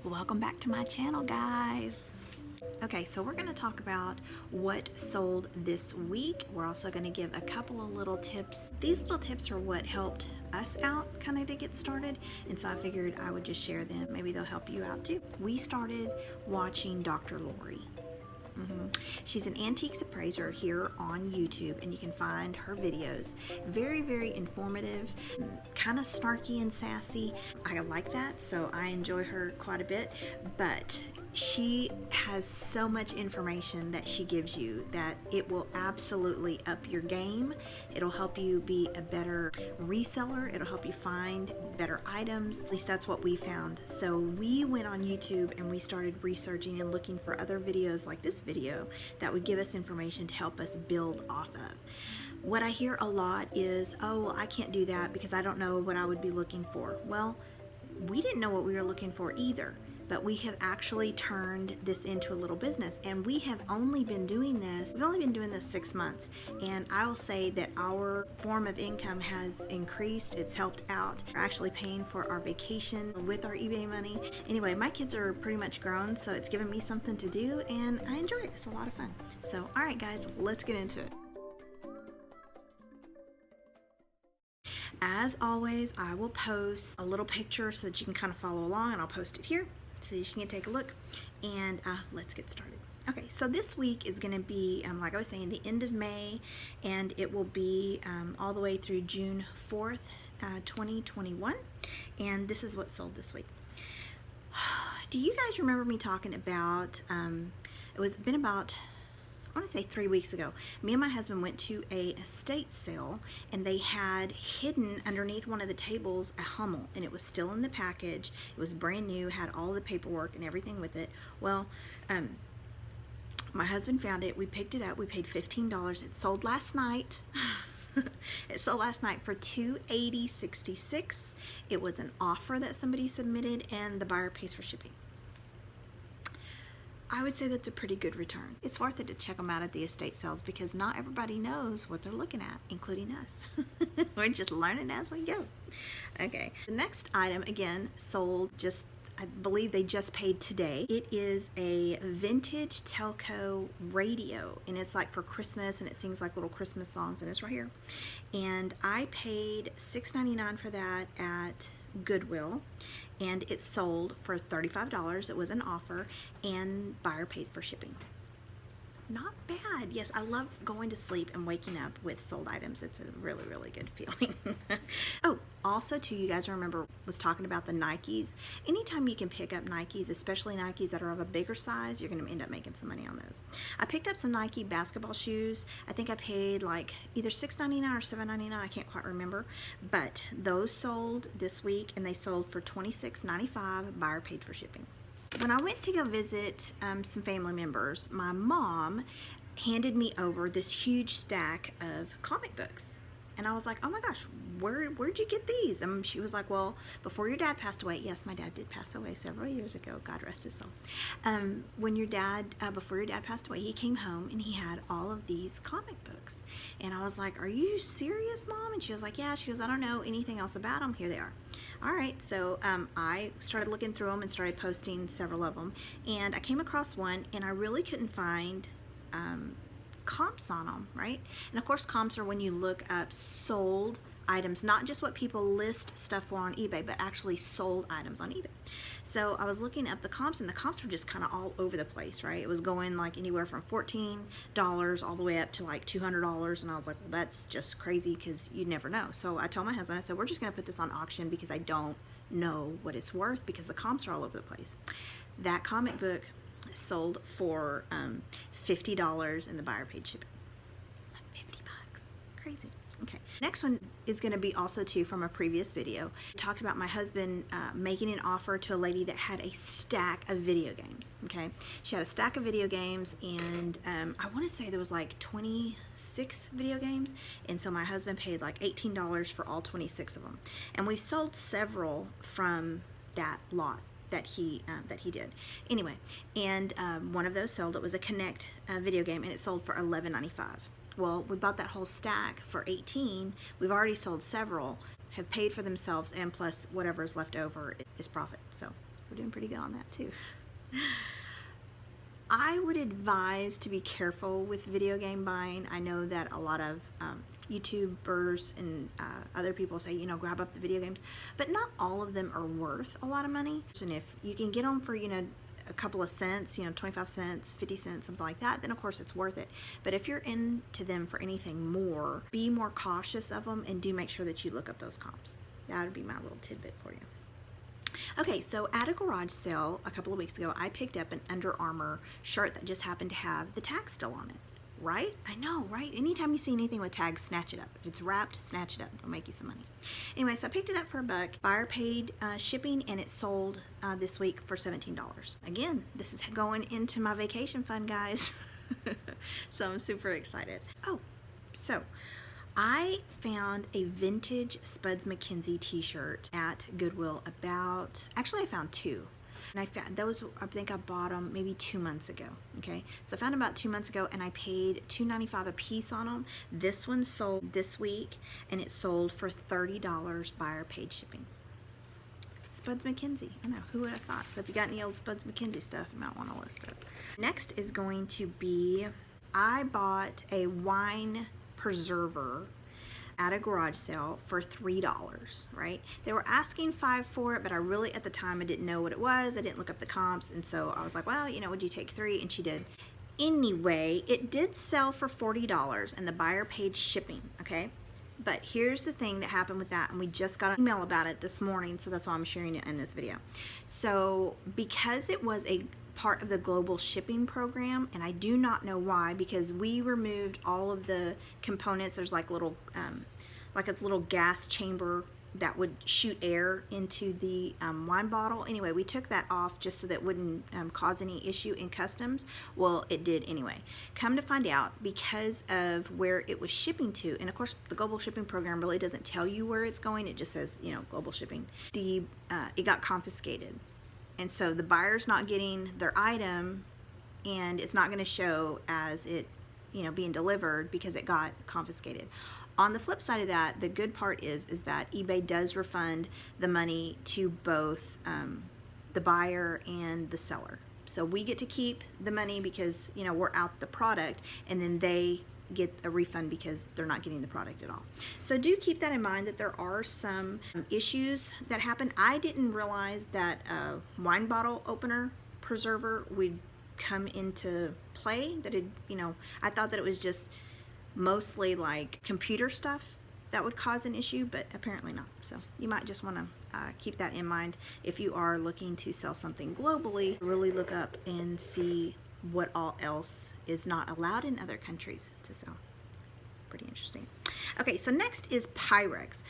Welcome back to my channel, guys. Okay, so we're going to talk about what sold this week. We're also going to give a couple of little tips. These little tips are what helped us out kind of to get started, and so I figured I would just share them. Maybe they'll help you out too. We started watching Dr. Lori. She's an antiques appraiser here on YouTube, and you can find her videos. Very, very informative, kind of snarky and sassy. I like that, so I enjoy her quite a bit, but she has so much information that she gives you that it will absolutely up your game. It'll help you be a better reseller. It'll help you find better items. At least that's what we found. So we went on YouTube and we started researching and looking for other videos like this video that would give us information to help us build off of. What I hear a lot is, oh, well, I can't do that because I don't know what I would be looking for. Well, we didn't know what we were looking for either. But we have actually turned this into a little business, and we have only been doing this, we've only been doing this 6 months, and I will say that our form of income has increased. It's helped out. We're actually paying for our vacation with our eBay money. Anyway, my kids are pretty much grown, so it's given me something to do, and I enjoy it. It's a lot of fun. So, all right, guys, let's get into it. As always, I will post a little picture so that you can kind of follow along, and I'll post it here so you can take a look, and let's get started. Okay, so this week is going to be, like I was saying, the end of May, and it will be all the way through June 4th, 2021, and this is what sold this week. Do you guys remember me talking about, it was been about, I want to say 3 weeks ago, me and my husband went to a estate sale, and they had hidden underneath one of the tables a Hummel, and it was still in the package. It was brand new, had all the paperwork and everything with it. Well, my husband found it. We picked it up. We paid $15. It sold last night. It sold last night for $280.66. It was an offer that somebody submitted, and the buyer pays for shipping. I would say that's a pretty good return. It's worth it to check them out at the estate sales because not everybody knows what they're looking at, including us. We're just learning as we go. Okay, the next item, again, sold just, I believe they just paid today. It is a vintage telco radio, and it's like for Christmas, and it sings like little Christmas songs, and it's right here. And I paid $6.99 for that at Goodwill, and it sold for $35. It was an offer, and buyer paid for shipping. Not bad. Yes, I love going to sleep and waking up with sold items. It's a really, really good feeling. Oh, also too, you guys remember was talking about the Nikes. Anytime you can pick up Nikes, especially Nikes that are of a bigger size, you're going to end up making some money on those. I picked up some Nike basketball shoes. I think I paid like either $6.99 or $7.99. I can't quite remember. But those sold this week, and they sold for $26.95. Buyer paid for shipping. When I went to go visit some family members, my mom handed me over this huge stack of comic books. And I was like, oh my gosh, where'd you get these? And she was like, well, before your dad passed away. Yes, my dad did pass away several years ago. God rest his soul. When your dad, before your dad passed away, he came home and he had all of these comic books. And I was like, are you serious, Mom? And she was like, yeah. She goes, I don't know anything else about them. Here they are. All right, so I started looking through them and started posting several of them. And I came across one, and I really couldn't find comps on them, right? And of course, comps are when you look up sold items, not just what people list stuff for on eBay, but actually sold items on eBay. So I was looking up the comps, and the comps were just kind of all over the place, right? It was going like anywhere from $14 all the way up to like $200, and I was like, well, that's just crazy because you never know. So I told my husband, I said, we're just going to put this on auction because I don't know what it's worth because the comps are all over the place. That comic book sold for $50, and the buyer paid shipping. $50, crazy. Okay, next one is going to be also too from a previous video. I talked about my husband making an offer to a lady that had a stack of video games. Okay, she had a stack of video games, and I want to say there was like 26 video games, and so my husband paid like $18 for all 26 of them. And we sold several from that lot that he did. Anyway, and one of those sold. It was a Connect video game, and it sold for $11.95. Well, we bought that whole stack for $18. We've already sold several, have paid for themselves, and plus whatever is left over is profit. So We're doing pretty good on that too. I would advise to be careful with video game buying. I know that a lot of YouTubers and other people say, you know, grab up the video games, but not all of them are worth a lot of money. And if you can get them for, you know, a couple of cents, you know, 25 cents, 50 cents, something like that, then of course it's worth it. But if you're into them for anything more, be more cautious of them and do make sure that you look up those comps. That would be my little tidbit for you. Okay, so at a garage sale a couple of weeks ago, I picked up an Under Armour shirt that just happened to have the tag still on it. Right? I know, right? Anytime you see anything with tags, snatch it up. If it's wrapped, snatch it up. It'll make you some money. Anyway, so I picked it up for $1. Buyer paid shipping, and it sold this week for $17. Again, this is going into my vacation fund, guys. So I'm super excited. Oh, so I found a vintage Spuds Mckenzie t-shirt at Goodwill actually I found two. And I found those, I think I bought them maybe 2 months ago. Okay, so I found them about 2 months ago, and I paid $2.95 a piece on them. This one sold this week, and it sold for $30. Buyer paid shipping. Spuds Mckenzie. I know, who would have thought? So if you got any old Spuds Mckenzie stuff, you might want to list it. Next is going to be, I bought a wine preserver at a garage sale for $3, right? They were asking $5 for it, but I really, at the time, I didn't know what it was. I didn't look up the comps, and so I was like, well, you know, would you take $3? And she did. Anyway, it did sell for $40, and the buyer paid shipping, okay? But here's the thing that happened with that, and we just got an email about it this morning, so that's why I'm sharing it in this video. So because it was a part of the global shipping program, and I do not know why, because we removed all of the components. There's like little like a little gas chamber that would shoot air into the wine bottle. Anyway, we took that off just so that it wouldn't cause any issue in customs. Well, it did anyway. Come to find out, because of where it was shipping to, and of course the global shipping program really doesn't tell you where it's going, it just says, you know, global shipping. It got confiscated. And so the buyer's not getting their item, and it's not going to show as it, you know, being delivered because it got confiscated. On the flip side of that, the good part is that eBay does refund the money to both the buyer and the seller. So we get to keep the money because, you know, we're out the product, and then they get a refund because they're not getting the product at all. So do keep that in mind, that there are some issues that happen. I didn't realize that a wine bottle opener preserver would come into play. That it, you know, I thought that it was just mostly like computer stuff that would cause an issue, but apparently not. So you might just want to keep that in mind if you are looking to sell something globally. Really look up and see what all else is not allowed in other countries to sell. Pretty interesting. Okay, so next is Pyrex.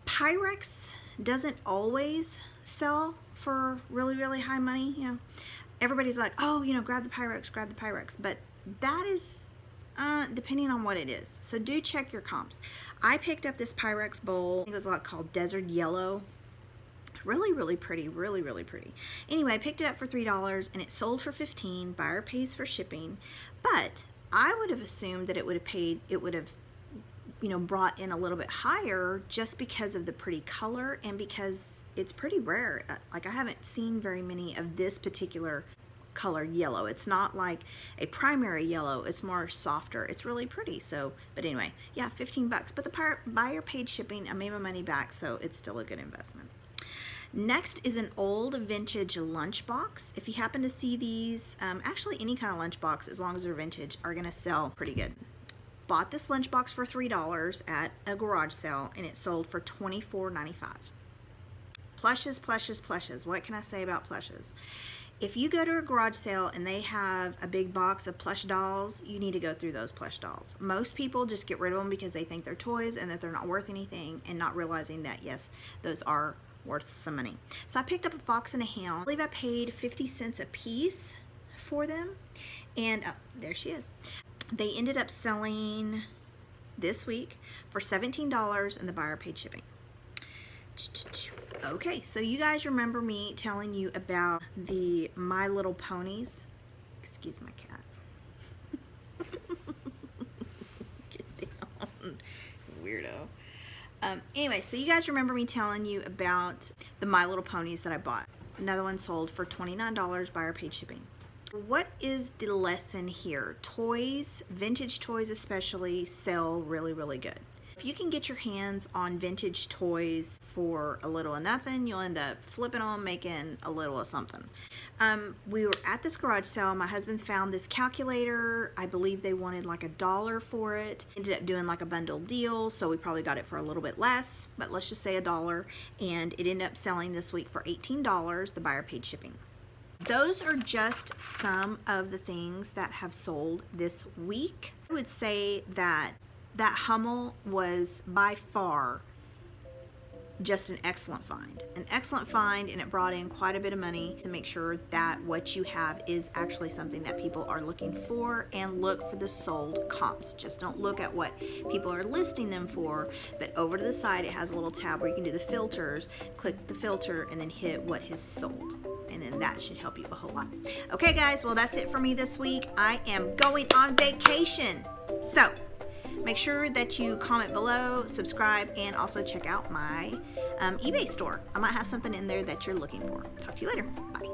Pyrex doesn't always sell for really, really high money. You know, everybody's like, oh, you know, grab the Pyrex, grab the Pyrex, but that is depending on what it is. So do check your comps. I picked up this Pyrex bowl. It was a lot called Desert Yellow. Really, really pretty, really, really pretty. Anyway, I picked it up for $3, and it sold for $15. Buyer pays for shipping, but I would have assumed that it would have, you know, brought in a little bit higher just because of the pretty color and because it's pretty rare. Like, I haven't seen very many of this particular color yellow. It's not like a primary yellow, it's more softer. It's really pretty. So, but anyway, yeah, $15. But the buyer paid shipping. I made my money back, so it's still a good investment. Next is an old vintage lunchbox. If you happen to see these, actually any kind of lunchbox, as long as they're vintage, are gonna sell pretty good. Bought this lunchbox for $3 at a garage sale, and it sold for $24.95. Plushes, Plushes, Plushes. What can I say about Plushes? If you go to a garage sale and they have a big box of plush dolls, you need to go through those plush dolls. Most people just get rid of them because they think they're toys and that they're not worth anything, and not realizing that, yes, those are worth some money. So I picked up a fox and a hound. I believe I paid 50 cents a piece for them, and oh, there she is. They ended up selling this week for $17, and the buyer paid shipping. Okay, so you guys remember me telling you about the My Little Ponies? Excuse my cat. Get down, weirdo. Anyway, so you guys remember me telling you about the My Little Ponies that I bought. Another one sold for $29, buyer paid shipping. What is the lesson here? Toys, vintage toys especially, sell really, really good. If you can get your hands on vintage toys for a little of nothing, you'll end up flipping them, making a little of something. We were at this garage sale. My husband's found this calculator. I believe they wanted like $1 for it. Ended up doing like a bundle deal, so we probably got it for a little bit less, but let's just say $1. And it ended up selling this week for $18. The buyer paid shipping. Those are just some of the things that have sold this week. I would say that Hummel was by far just an excellent find. An excellent find, and it brought in quite a bit of money to make sure that what you have is actually something that people are looking for, and look for the sold comps. Just don't look at what people are listing them for, but over to the side it has a little tab where you can do the filters. Click the filter and then hit what has sold, and then that should help you a whole lot. Okay guys, well that's it for me this week. I am going on vacation, so make sure that you comment below, subscribe, and also check out my eBay store. I might have something in there that you're looking for. Talk to you later. Bye.